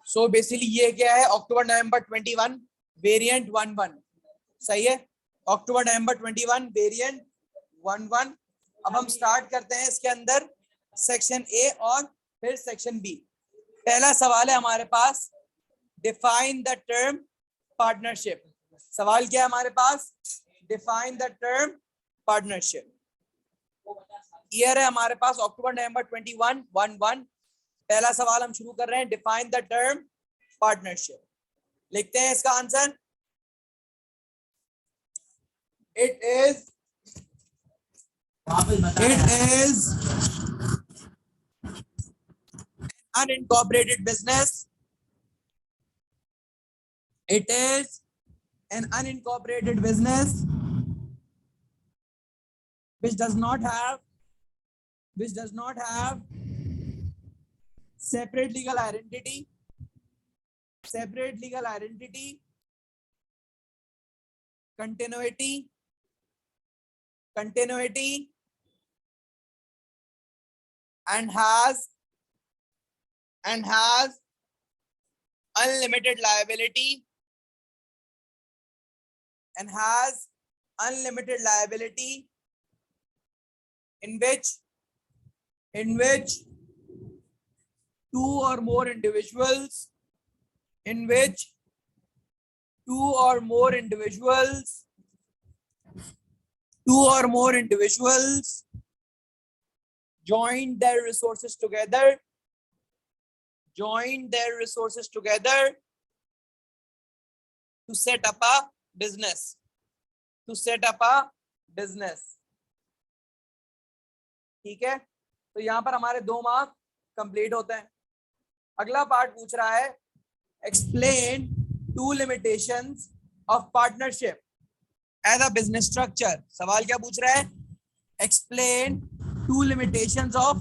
So basically ये क्या है, अक्टूबर नवंबर 21 वेरिएंट 11, सही है। अक्टूबर नवंबर 21 वेरिएंट 11। अब हम स्टार्ट करते हैं इसके अंदर सेक्शन ए और फिर सेक्शन बी। पहला सवाल है हमारे पास, डिफाइन द टर्म पार्टनरशिप। सवाल क्या है हमारे पास, डिफाइन द टर्म पार्टनरशिप। ईयर है हमारे पास अक्टूबर नवंबर 21 पहला सवाल हम शुरू कर रहे हैं, डिफाइन द टर्म पार्टनरशिप। लिखते हैं इसका answer, it is unincorporated business. It is an unincorporated business which does not have separate legal identity, continuity, and has unlimited liability, in which two or more individuals join their resources together to set up a business, ठीक है। तो यहाँ पर हमारे 2 mark complete होते हैं। अगला part पूछ रहा है, explain 2 limitations of partnership as a business structure. सवाल क्या पूछ रहा है, explain 2 limitations of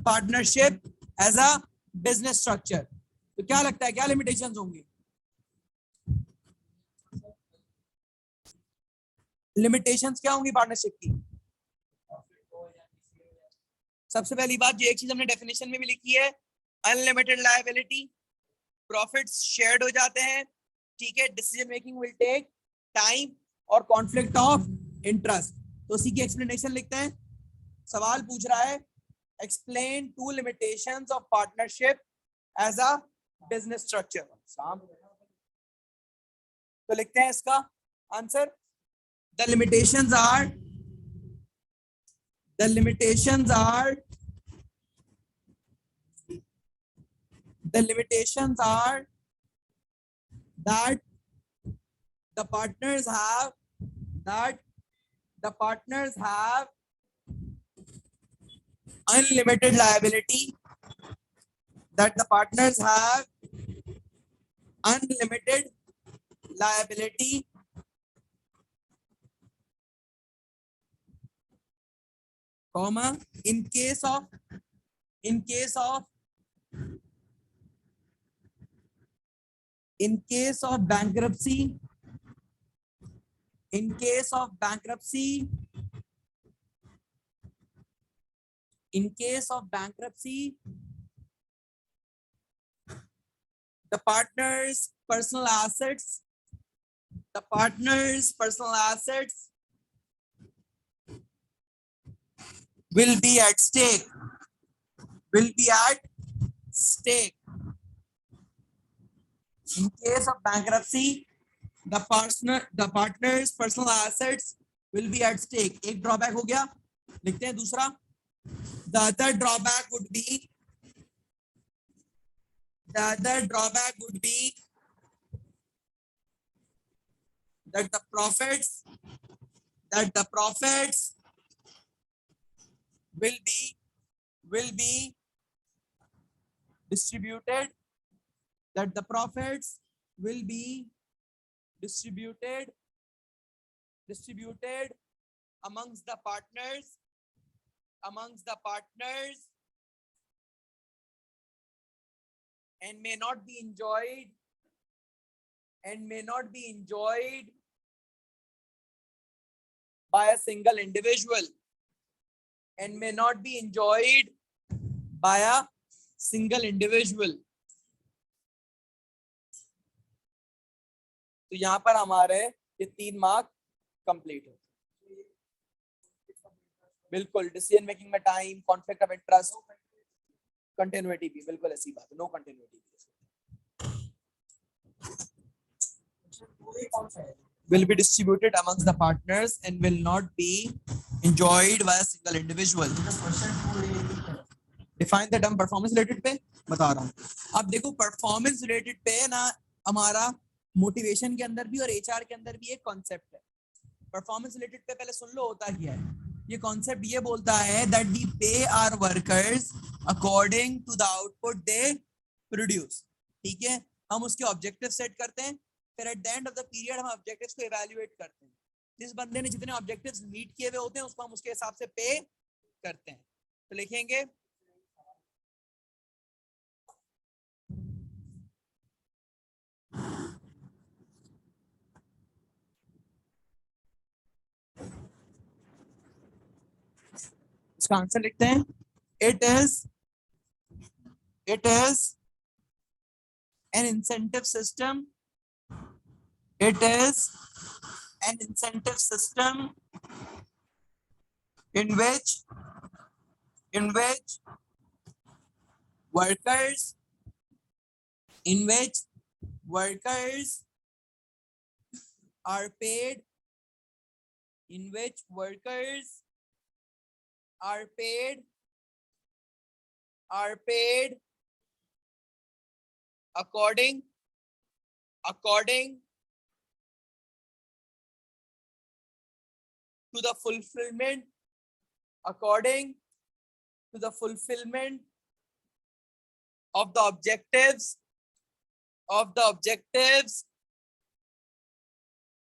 partnership as a business structure. तो क्या लगता है क्या लिमिटेशंस होंगी? लिमिटेशंस क्या होंगी पार्टनरशिप की? सबसे पहली बात, जो एक चीज हमने डेफिनेशन में भी लिखी है, अनलिमिटेड लायबिलिटी, प्रॉफिट्स शेयर्ड हो जाते हैं, ठीक है। Decision making will take time और कॉन्फ्लिक्ट ऑफ इंटरेस्ट। तो उसी की एक्सप्लेनेशन लिखते हैं। सवाल पूछ रहा है, explain 2 limitations of partnership as a business structure. तो लिखते हैं इसका answer, the limitations are that the partners have unlimited liability, comma, in case of bankruptcy, the partner's personal assets will be at stake. In case of bankruptcy, the partner's personal assets will be at stake. एक drawback हो गया, लिखते हैं दूसरा। The other drawback would be that the profits will be distributed, amongst the partners and may not be enjoyed by a single individual, तो यहाँ पर हमारे ये 3 मार्क कंप्लीट हो। बिल्कुल डिसीजन मेकिंग में time, conflict of interest, continuity भी, बिल्कुल ऐसी बात है, no continuity will be distributed amongst the partners and will not be enjoyed by a single individual. Define the term performance related पे बता रहा हूँ। अब देखो परफॉर्मेंस रिलेटेड पे ना हमारा मोटिवेशन के अंदर भी और एचआर के अंदर भी एक कॉन्सेप्ट है। परफॉर्मेंस रिलेटेड पे पहले सुन लो होता क्या है। ये कॉन्सेप्ट ये बोलता है that we pay our workers according to the output they produce. ठीक है, हम उसके ऑब्जेक्टिव सेट करते हैं, फिर at the end of the period हम ऑब्जेक्टिव्स को इवैल्यूएट करते हैं। जिस बंदे ने जितने ऑब्जेक्टिव्स मीट किए हुए होते हैं उसको हम उसके हिसाब से पे करते हैं। तो लिखेंगे इसका आंसर लिखते हैं it is an incentive system. It is an incentive system in which workers are paid according to the fulfillment of the objectives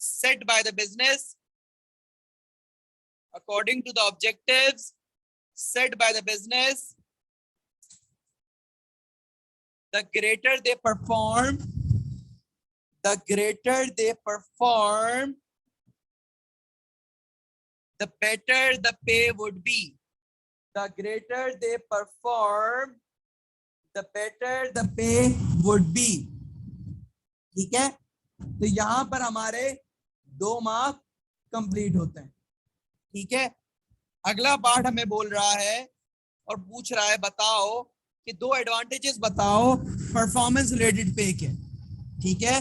set by the business, according to the objectives set by the business. The greater they perform, the better the pay would be. The greater they perform, the better the pay would be. ठीक है, तो यहां पर हमारे 2 mark complete होते हैं। ठीक है, अगला पार्ट हमें बोल रहा है और पूछ रहा है बताओ कि 2 एडवांटेजेस बताओ परफॉर्मेंस रिलेटेड पे के। ठीक है,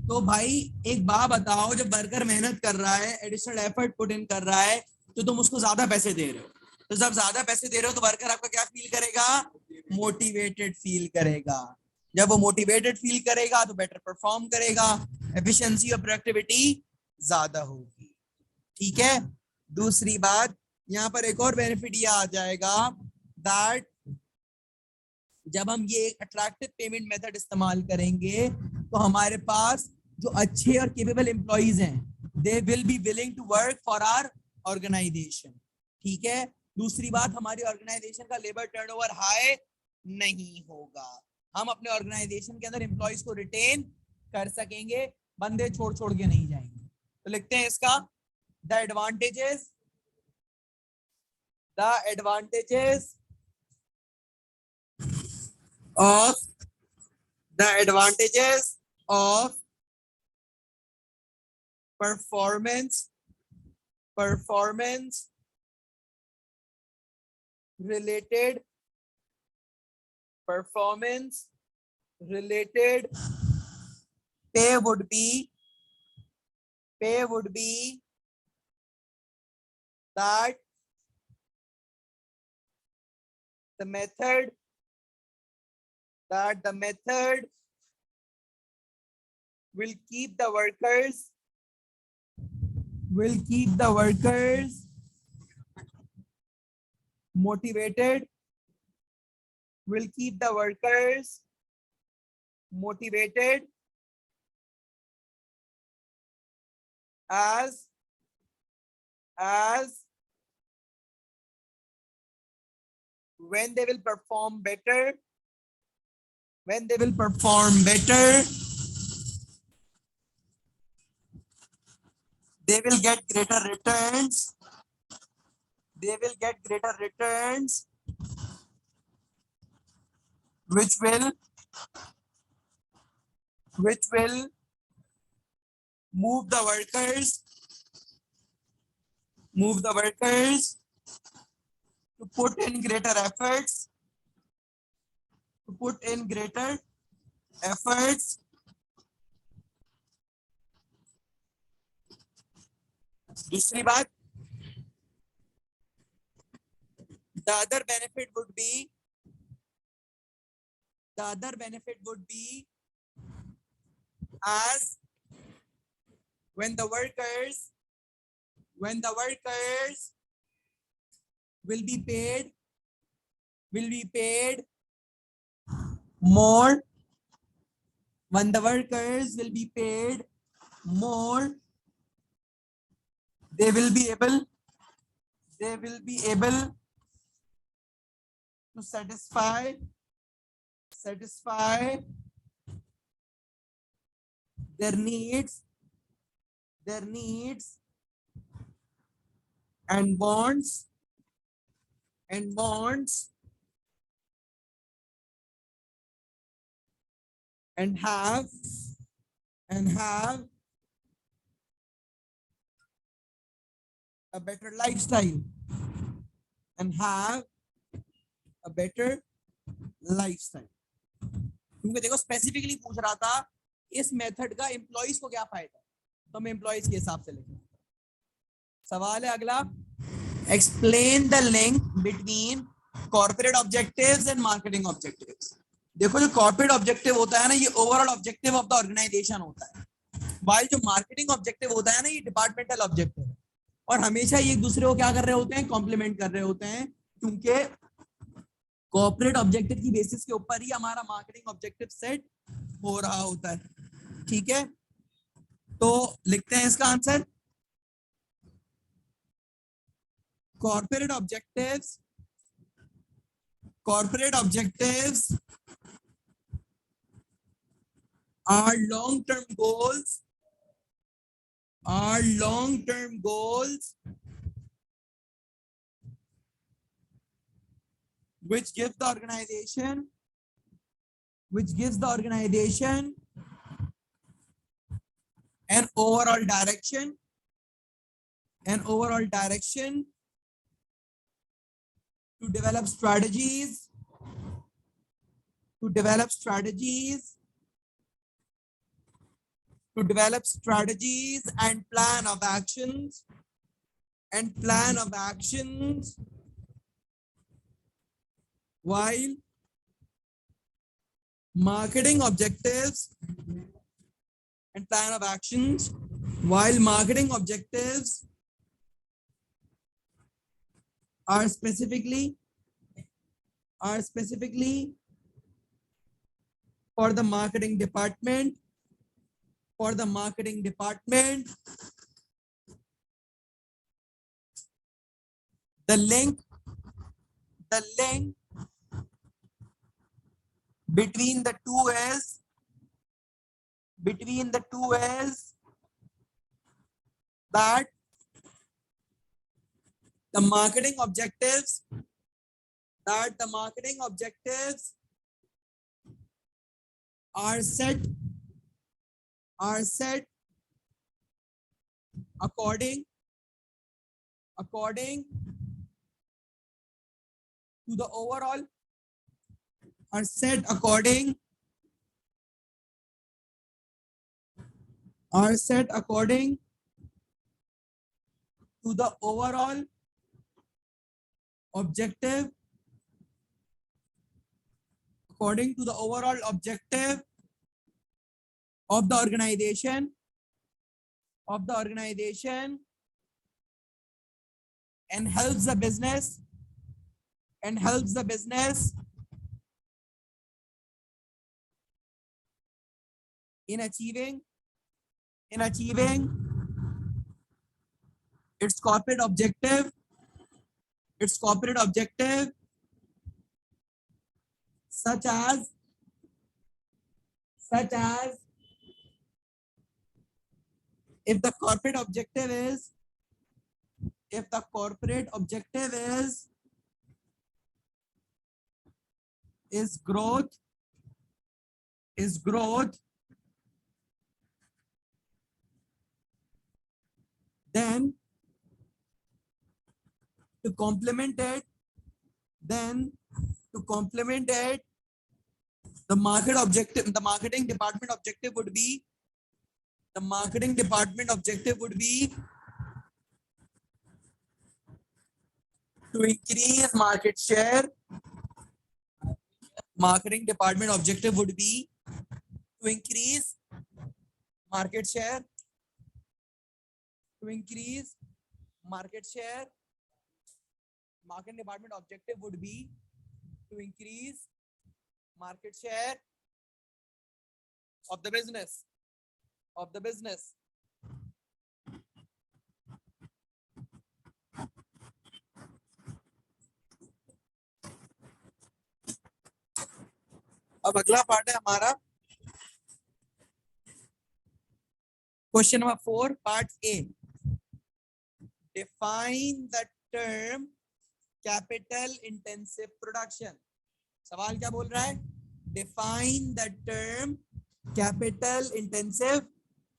तो भाई एक बात बताओ, जब वर्कर मेहनत कर रहा है, एडिशनल एफर्ट पुट इन कर रहा है, तो तुम उसको ज्यादा पैसे दे रहे हो, तो जब ज्यादा पैसे दे रहे हो तो वर्कर आपका क्या फील करेगा? मोटिवेटेड फील करेगा। जब वो मोटिवेटेड फील करेगा तो बेटर परफॉर्म करेगा, एफिशिएंसी और प्रोडक्टिविटी ज्यादा होगी। ठीक है, दूसरी बात यहाँ पर एक और बेनिफिट ये आ जाएगा दैट जब हम ये अट्रैक्टिव पेमेंट मेथड इस्तेमाल करेंगे तो हमारे पास जो अच्छे और केपेबल एम्प्लॉइज हैं, they will be willing to work for our organisation. ठीक है, दूसरी बात, हमारी ऑर्गेनाइजेशन का लेबर टर्नओवर हाई नहीं होगा, हम अपने ऑर्गेनाइजेशन के अंदर एम्प्लॉइज को रिटेन कर सकेंगे, बंदे छोड़ छोड़ के नहीं जाएंगे। तो लिखते हैं इसका the advantages of performance related pay would be that the method will keep the workers motivated, as when they will perform better, they will get greater returns, which will move the workers to put in greater efforts दूसरी बात, the other benefit would be as when the workers will be paid more, when the workers will be paid more, they will be able to satisfy their needs and wants and have a better lifestyle क्योंकि देखो specifically पूछ रहा था इस method का employees को क्या फायदा, तो हम एम्प्लॉइज के हिसाब से लिखें। सवाल है अगला, explain the link between corporate objectives and marketing objectives. देखो जो कॉर्पोरेट ऑब्जेक्टिव होता है ना, ये overall objective of the organisation होता है, वाइल जो मार्केटिंग ऑब्जेक्टिव होता है ना, ये डिपार्टमेंटल ऑब्जेक्टिव है, और हमेशा ये एक दूसरे को क्या कर रहे होते हैं, कॉम्प्लीमेंट कर रहे होते हैं, क्योंकि कॉर्पोरेट ऑब्जेक्टिव की बेसिस के ऊपर ही हमारा मार्केटिंग ऑब्जेक्टिव सेट हो रहा होता है। ठीक है, तो लिखते हैं इसका answer, corporate objectives are long-term goals which gives the organization an overall direction to develop strategies and plan of actions while marketing objectives are specifically for the marketing department, the link between the two is that the marketing objectives are set according to the overall objective of the organization and helps the business in achieving its corporate objective such as if the corporate objective is growth, then to complement it, the marketing department objective would be to increase market share. Marketing department objective would be to increase market share. Marketing department objective would be to increase market share of the business. अब अगला part है हमारा question number 4 part A. Define the term capital intensive production. सवाल क्या बोल रहा है? Define the term capital intensive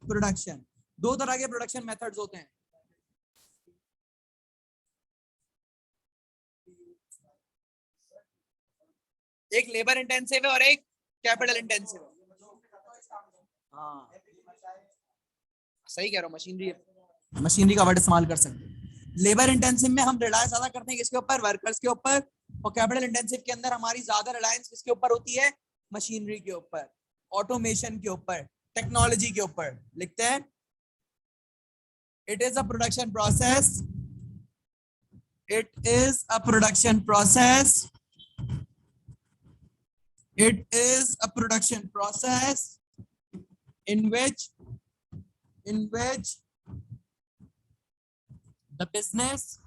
production. दो तरह के प्रोडक्शन मेथड्स होते हैं. एक लेबर इंटेंसिव है और एक कैपिटल इंटेंसिव है. हाँ सही कह रहा हूँ. मशीनरी का वर्ड इस्तेमाल कर सकते हैं. लेबर इंटेंसिव में हम रिलायंस ज्यादा करते हैं किसके ऊपर? वर्कर्स के ऊपर. और कैपिटल इंटेंसिव के अंदर हमारी ज्यादा रिलायंस किसके ऊपर होती है? मशीनरी के ऊपर, ऑटोमेशन के ऊपर, टेक्नोलॉजी के ऊपर. लिखते हैं it is a production process. It is a production process in which the business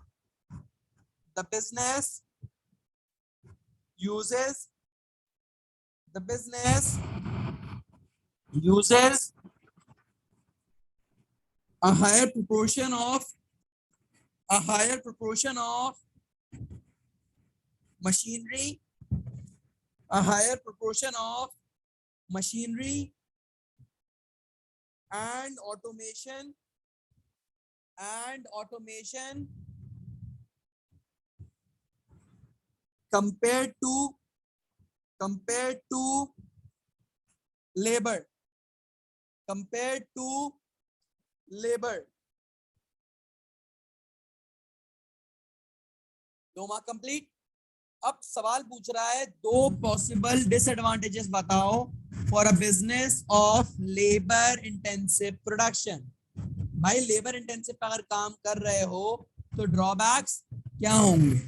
uses a higher proportion of machinery, and automation compared to labor. 2 mark complete. अब सवाल पूछ रहा है 2 पॉसिबल डिसएडवांटेजेस बताओ for a business of labour intensive production. भाई labour intensive पर अगर काम कर रहे हो तो ड्रॉबैक्स क्या होंगे?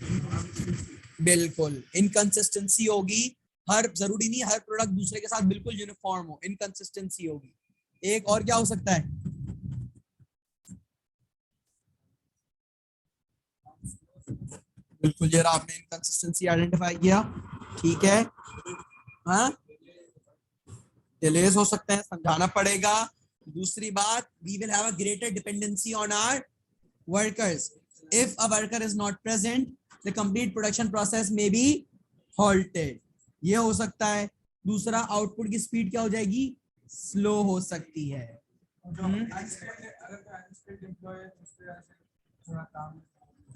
बिल्कुल इनकंसिस्टेंसी होगी. जरूरी नहीं हर प्रोडक्ट दूसरे के साथ बिल्कुल यूनिफॉर्म हो. इनकंसिस्टेंसी होगी. एक और क्या हो सकता है? बिल्कुल जरा आपने इनकंसिस्टेंसी आइडेंटिफाई किया. ठीक है. हाँ डिलेज हो सकते हैं, समझाना पड़ेगा. दूसरी बात, we will have a greater dependency on our workers. If a worker is not present the complete production process में बी हॉल्टेड. ये हो सकता है. दूसरा, आउटपुट की स्पीड क्या हो जाएगी? स्लो हो सकती है.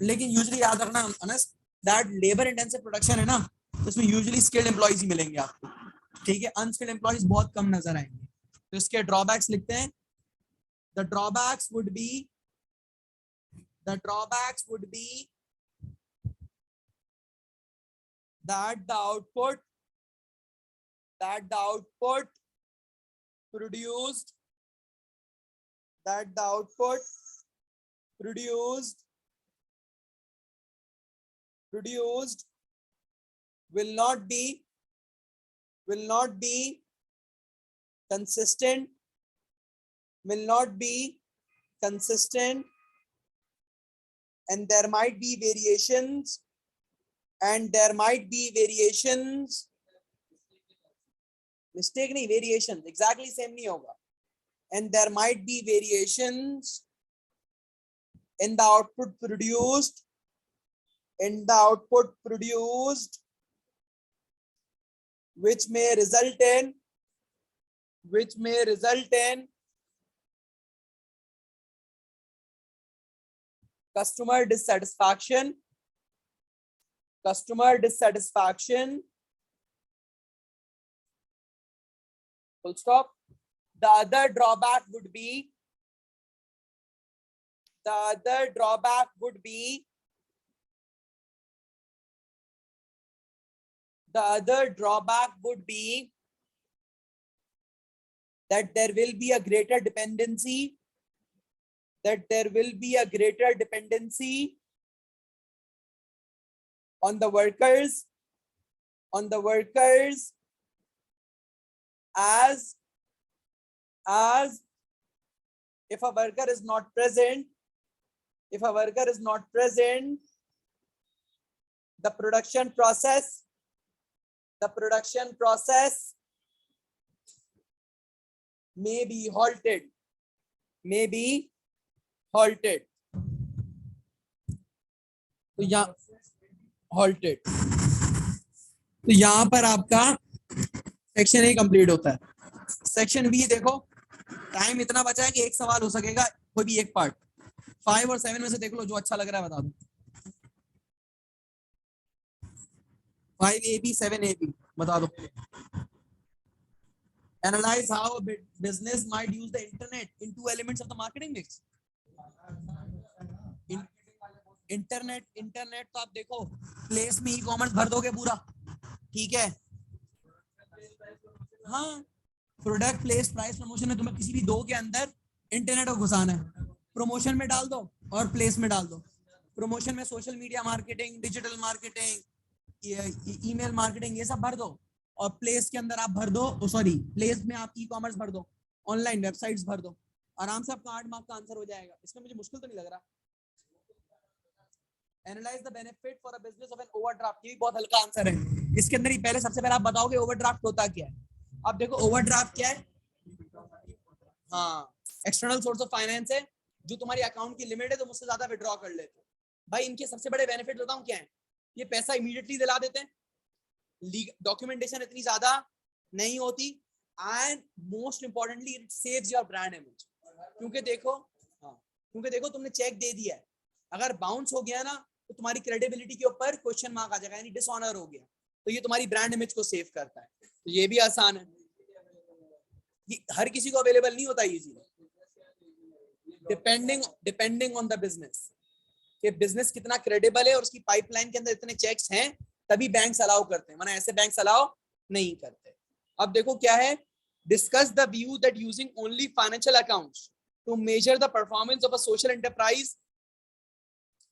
लेकिन यूजुअली याद रखना Anas that labour intensive production है ना, तो इसमें यूजुअली स्किल्ड एम्प्लॉइज ही मिलेंगे आपको. ठीक है. अनस्किल्ड एम्प्लॉइज बहुत कम नजर आएंगे. तो इसके ड्रॉबैक्स लिखते हैं. The drawbacks would be that the output produced will not be consistent, and there might be variations, mistake नहीं, variations exactly same नहीं होगा. And there might be variations in the output produced, which may result in customer dissatisfaction, customer dissatisfaction, full stop. The other drawback would be, the other drawback would be, the other drawback would be that there will be a greater dependency, that there will be a greater dependency on the workers, on the workers, as if a worker is not present, if a worker is not present, the production process may be halted, may be halted. तो यहाँ halted, तो यहाँ पर आपका section A complete होता है. Section B देखो, time इतना बचा है कि एक सवाल हो सकेगा, कोई भी एक पार्ट. 5 और 7 में से देख लो जो अच्छा लग रहा है बता दो. 5AB 7AB बता दो. Analyze how a business might use the internet in 2 elements of the marketing mix. Internet तो आप देखो, प्लेस में ई-कॉमर्स भर दोगे पूरा, ठीक है. हाँ, प्रोडक्ट, प्लेस, प्राइस, प्रमोशन में तुम्हें किसी भी दो के अंदर इंटरनेट को घुसाना है. प्रमोशन में डाल दो और प्लेस में डाल दो. प्रमोशन में social media marketing, digital marketing, email marketing, ये सब भर दो. और प्लेस के अंदर आप भर दो, सॉरी, प्लेस में आप ई-कॉमर्स भर दो, ऑनलाइन वेबसाइट्स भर दो. आराम से आपका 8 मार्क का आंसर हो जाएगा. इसमें मुझे मुश्किल तो नहीं लग रहा. Analyse the benefit for a business of an overdraft, ये भी बहुत हल्का आंसर है. इसके अंदर ही पहले सबसे पहले आप बताओगे ओवरड्राफ्ट होता क्या है. आप देखो ओवरड्राफ्ट क्या है. हाँ, एक्सटर्नल सोर्स ऑफ फाइनेंस है, जो तुम्हारी अकाउंट की लिमिट है तो मुझसे ज्यादा विड्रॉ कर लेते हो. भाई इनके सबसे बड़े बेनिफिट बताऊं क्या है. ये पैसा इमीडिएटली दिला देते हैं, डॉक्यूमेंटेशन इतनी ज्यादा नहीं होती, and most importantly it saves your brand image. क्योंकि देखो तुमने चेक दे दिया है, अगर बाउंस हो गया ना तो तुम्हारी क्रेडिबिलिटी के ऊपर क्वेश्चन मार्क आ जाएगा, यानी डिसऑनर हो गया. तो ये तुम्हारी ब्रांड इमेज को सेव करता है. तो ये भी आसान है, ये हर किसी को अवेलेबल नहीं होता ये चीज. डिपेंडिंग ऑन द बिजनेस, कि बिजनेस कितना क्रेडिबल है और उसकी पाइपलाइन के अंदर इतने चेक्स हैं तभी बैंक्स अलाउ करते हैं, वरना ऐसे बैंक्स अलाउ नहीं करते. अब देखो क्या है, discuss the view that using only financial accounts to measure the performance of a social enterprise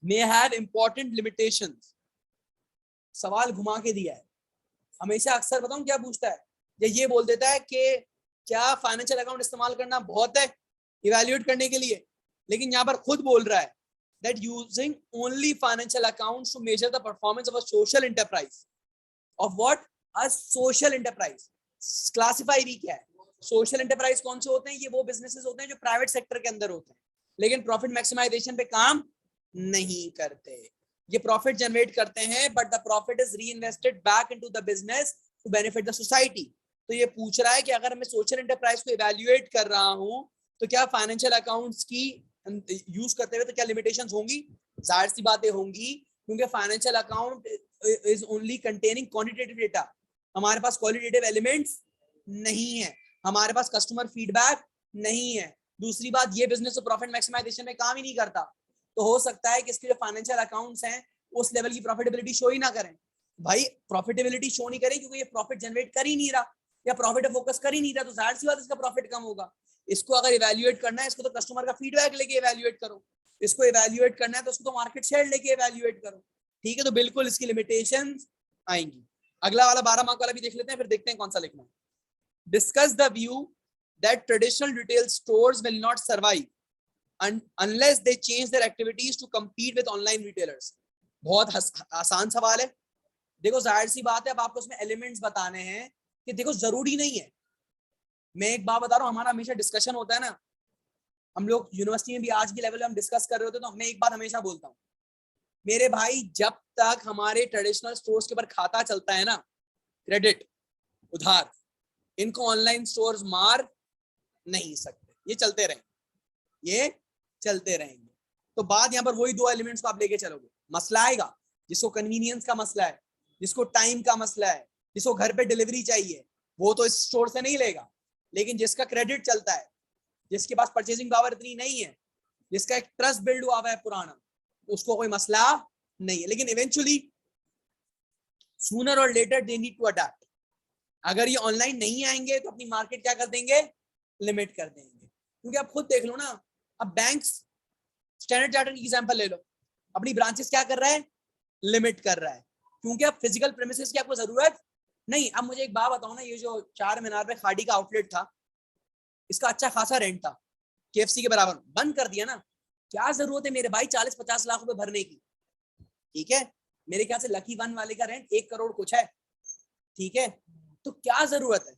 may have important limitations. सवाल घुमा के दिया है. हमेशा अक्सर बताऊं क्या पूछता है, या ये बोल देता है कि क्या फाइनेंशियल अकाउंट इस्तेमाल करना बहुत है इवैल्यूएट करने के लिए, लेकिन यहाँ पर खुद बोल रहा है that using only financial accounts to measure the performance of a social enterprise. Of what? A social enterprise. Classify भी क्या है, सोशल एंटरप्राइज कौन से होते हैं, ये वो बिजनेसेस होते हैं जो प्राइवेट सेक्टर के अंदर होते हैं, लेकिन प्रॉफिट मैक्सिमाइजेशन पे काम नहीं करते. ये प्रॉफिट जनरेट करते हैं, but the profit is reinvested back into the business to benefit the society. तो ये पूछ रहा है कि अगर मैं सोशल एंटरप्राइज को इवैल्यूएट कर रहा हूं तो क्या फाइनेंशियल अकाउंट्स की यूज करते हुए तो क्या लिमिटेशंस होंगी. जाहिर सी बातें होंगी, क्योंकि financial account is only containing quantitative data. हमारे पास क्वालिटेटिव एलिमेंट्स नहीं है, हमारे पास कस्टमर फीडबैक नहीं है. दूसरी बात, ये बिजनेस तो प्रॉफिट मैक्सिमाइजेशन में काम ही नहीं करता. तो हो सकता है कि इसके जो फाइनेंशियल अकाउंट्स हैं उस लेवल की प्रॉफिटेबिलिटी शो ही ना करें. भाई प्रॉफिटेबिलिटी शो नहीं करें क्योंकि ये प्रॉफिट जनरेट कर ही नहीं रहा या प्रॉफिट फोकस कर ही नहीं रहा, तो जाहिर सी बात इसका प्रॉफिट कम होगा. इसको अगर इवैल्यूएट करना है, इसको तो कस्टमर का फीडबैक लेके इवैल्यूएट करो. इसको इवैल्यूएट करना है तो उसको तो मार्केट शेयर लेके इवैल्यूएट करो. ठीक है, तो बिल्कुल इसकी लिमिटेशंस आएंगी. अगला वाला 12 मार्क वाला भी देख लेते हैं, फिर देखते हैं कौन सा लिखना है. Discuss the view that traditional retail stores will not survive unless they change their activities to compete with online retailers. बहुत आसान सवाल है. देखो जाहिर सी बात है, अब आपको उसमें एलिमेंट्स बताने हैं कि देखो जरूरी नहीं है. मैं एक बात बता रहा हूँ, हमारा हमेशा डिस्कशन होता है ना, हम लोग यूनिवर्सिटी में भी आज के लेवल में हम डिस्कस कर रहे होते, तो मैं एक बात हमेशा बोलता हूँ, मेरे भाई जब तक हमारे ट्रेडिशनल स्टोर्स के ऊपर खाता चलता है ना, क्रेडिट उधार, इनको ऑनलाइन स्टोर्स मार नहीं सकते. ये चलते रहेंगे, ये चलते रहेंगे. तो बात यहाँ पर वही दो एलिमेंट्स को आप लेके चलोगे, मसला आएगा जिसको कन्वीनियंस का मसला है, जिसको टाइम का मसला है, जिसको घर पे डिलीवरी चाहिए, वो तो इस स्टोर से नहीं लेगा। लेकिन जिसका क्रेडिट चलता है, जिसके पास परचेसिंग पावर इतनी नहीं है, जिसका एक ट्रस्ट बिल्ड हुआ है पुराना, उसको कोई मसला नहीं है। लेकिन इवेंचुअली सूनर और later they need to adapt. अगर ये ऑनलाइन नहीं आएंगे तो अपनी मार्केट क्या कर देंगे, लिमिट कर देंगे। क्योंकि आप खुद देख लो ना, अब बैंक्स, स्टैंडर्ड चार्टर्ड की एग्जांपल ले लो, अपनी ब्रांचेस क्या कर रहा है, लिमिट कर रहा है। क्योंकि अब फिजिकल प्रेमिसेस की आपको जरूरत नहीं। अब मुझे एक बात बताओ ना, ये जो चार मीनार पे खाड़ी का आउटलेट था, इसका अच्छा खासा रेंट था, केएफसी के बराबर, बंद कर दिया ना। क्या जरूरत है मेरे भाई 40-50 लाख रुपए भरने की? ठीक है, मेरे ख्याल से लकी वन वाले का रेंट 1 करोड़ कुछ है। ठीक है, तो क्या जरूरत है?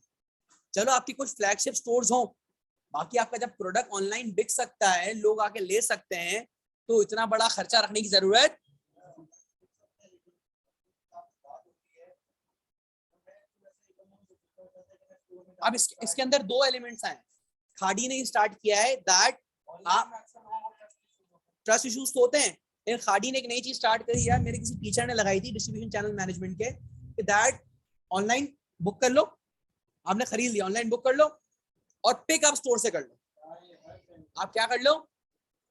चलो आपकी कुछ फ्लैगशिप स्टोर्स हो, बाकी आपका जब प्रोडक्ट ऑनलाइन बिक सकता है, लोग आके ले सकते हैं, तो इतना बड़ा खर्चा रखने की जरूरत। अब इसके अंदर दो एलिमेंट्स आए। खाड़ी ने स्टार्ट किया है दैट आप ट्रस्ट इश्यूज तो होते हैं, लेकिन खाड़ी ने एक नई चीज स्टार्ट करी है, मेरे किसी टीचर ने लगाई थी डिस्ट्रीब्यूशन चैनल मैनेजमेंट के, कि दैट ऑनलाइन बुक कर लो, आपने खरीद लिया, ऑनलाइन बुक कर लो और पिक आप स्टोर से कर लो। आप क्या कर लो,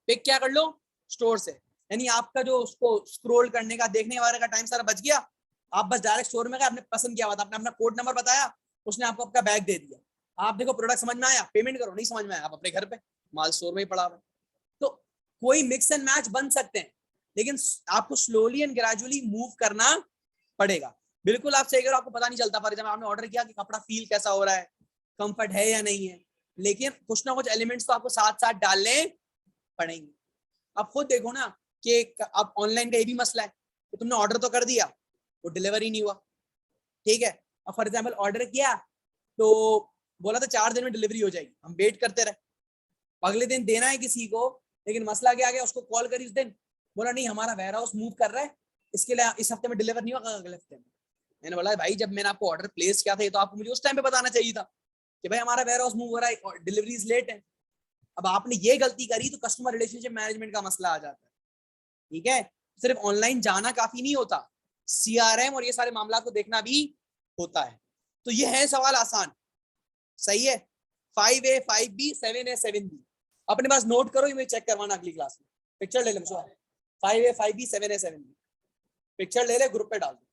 पिक क्या कर लो, स्टोर से। यानी आपका जो उसको स्क्रॉल करने का, देखने वाले का टाइम सारा बच गया। आप बस डायरेक्ट स्टोर में गए, आपने पसंद किया हुआ था, आपने अपना कोड नंबर बताया, उसने आपको आपका बैग दे दिया। आप देखो प्रोडक्ट समझ में आया, पेमेंट करो, नहीं समझ में आया, आप अपने घर पे, माल स्टोर में ही पड़ा हुआ। तो कोई मिक्स एंड मैच बन सकते हैं, लेकिन आपको स्लोली एंड ग्रेजुअली मूव करना पड़ेगा। बिल्कुल आप सही करो, आपको पता नहीं चलता, फॉर एग्जाम्पल आपने ऑर्डर किया कि कपड़ा फील कैसा हो रहा है, कंफर्ट है या नहीं है, लेकिन कुछ ना कुछ एलिमेंट्स तो आपको साथ साथ डालने पड़ेंगे। आप खुद देखो ना कि अब ऑनलाइन का ये भी मसला है कि तुमने ऑर्डर तो कर दिया, वो डिलीवरी नहीं हुआ। ठीक है, अब फॉर एग्जाम्पल ऑर्डर किया तो बोला था 4 दिन में डिलीवरी हो जाएगी, हम वेट करते रहे, अगले दिन देना है किसी को, लेकिन मसला क्या आ गया, उसको कॉल करी उस दिन, बोला नहीं हमारा वेयर हाउस मूव कर रहा है, इसके लिए इस हफ्ते में डिलीवर नहीं होगा, अगले हफ्ते में। मैंने बोला भाई जब मैंने आपको ऑर्डर प्लेस किया था, ये तो आपको मुझे उस टाइम पे बताना चाहिए था कि भाई हमारा वेयर हाउस मूव हो रहा है, डिलीवरीज लेट है। अब आपने ये गलती करी तो कस्टमर रिलेशनशिप मैनेजमेंट का मसला आ जाता है। ठीक है, सिर्फ ऑनलाइन जाना काफी नहीं होता, सीआरएम और ये सारे मामला को देखना भी होता है। तो ये है सवाल आसान, सही है। 5A 5B 7A 7B अपने पास नोट करो, ये मुझे चेक करवाना अगली क्लास में, पिक्चर ले ले मुझे, 5A 5B 7A 7B picture ले ले, ग्रुप पे डाल दो,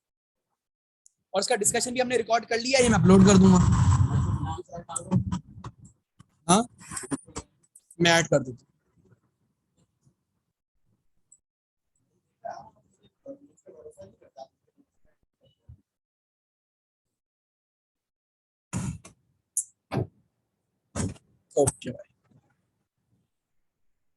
और इसका डिस्कशन भी हमने रिकॉर्ड कर लिया, ये मैं अपलोड कर दूंगा। हाँ, मैं ऐड कर दूंगा। ओके भाई।